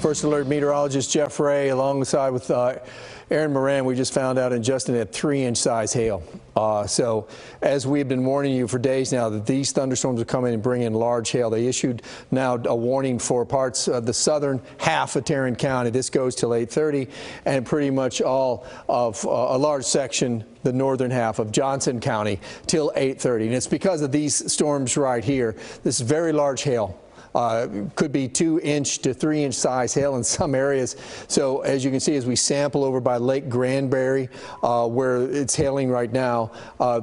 First Alert meteorologist Jeff Ray alongside with Aaron Moran. We just found out in Justin at 3-inch size hail. So as we've been warning you for days now that these thunderstorms are coming and bring in large hail, they issued now a warning for parts of the southern half of Tarrant County. This goes till 8:30, and pretty much all of a large section, the northern half of Johnson County, till 8:30. And it's because of these storms right here. This is very large hail. Could be 2-inch to 3-inch size hail in some areas. So as you can see, as we sample over by Lake Granbury, where it's hailing right now,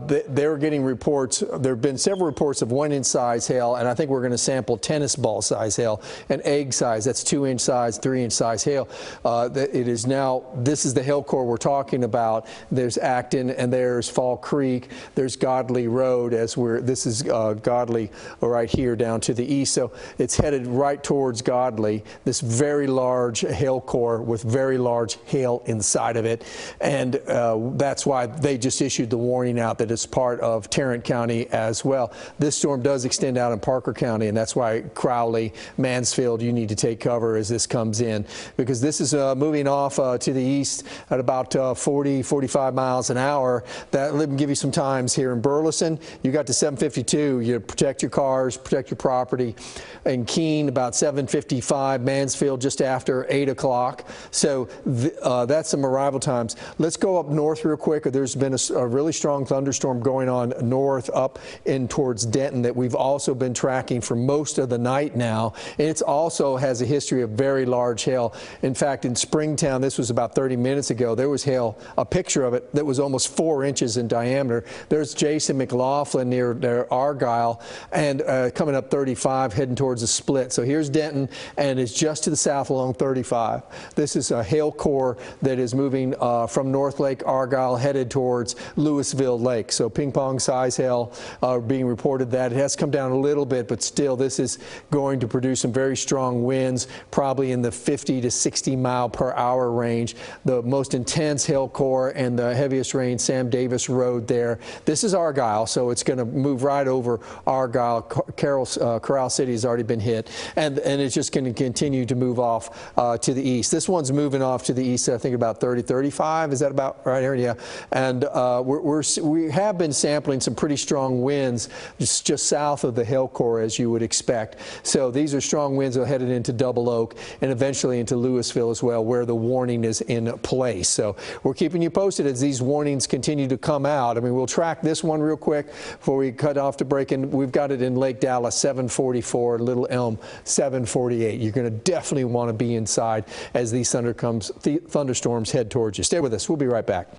they're getting reports. There have been several reports of 1-inch size hail, and I think we're going to sample tennis ball size hail and egg size. That's 2-inch size, 3-inch size hail. It is now, this is the hail core we're talking about. There's Acton and there's Fall Creek. There's Godley Road this is Godley right here down to the east. So it's headed right towards Godley, this very large hail core with very large hail inside of it. And that's why they just issued the warning out that it's part of Tarrant County as well. This storm does extend out in Parker County, and that's why Crowley, Mansfield, you need to take cover as this comes in, because this is moving off to the east at about 40, 45 miles an hour. Let me give you some times here in Burleson. You got to 7:52. You protect your cars, protect your property. In Keene, about 7:55, Mansfield just after 8 o'clock. So that's some arrival times. Let's go up north real quick. There's been a really strong thunderstorm going on north up in towards Denton that we've also been tracking for most of the night now. And it also has a history of very large hail. In fact, in Springtown, this was about 30 minutes ago, there was hail, a picture of it that was almost 4 inches in diameter. There's Jason McLaughlin near Argyle, and coming up 35, heading towards the split. So here's Denton, and it's just to the south along 35. This is a hail core that is moving from North Lake Argyle headed towards Louisville Lake. So ping pong size hail being reported that. It has come down a little bit, but still this is going to produce some very strong winds, probably in the 50 to 60 mile per hour range. The most intense hail core and the heaviest rain, Sam Davis Road there. This is Argyle, so it's going to move right over Argyle. Corral City has already been hit, and it's just going to continue to move off to the east. This one's moving off to the east, I think about 30, 35. Is that about right here? Yeah. And we have been sampling some pretty strong winds just south of the hail core, as you would expect. So these are strong winds that are headed into Double Oak and eventually into Louisville as well, where the warning is in place. So we're keeping you posted as these warnings continue to come out. I mean, we'll track this one real quick before we cut off to break. And we've got it in Lake Dallas, 744, Little Elm, 748. You're going to definitely want to be inside as these thunderstorms head towards you. Stay with us. We'll be right back.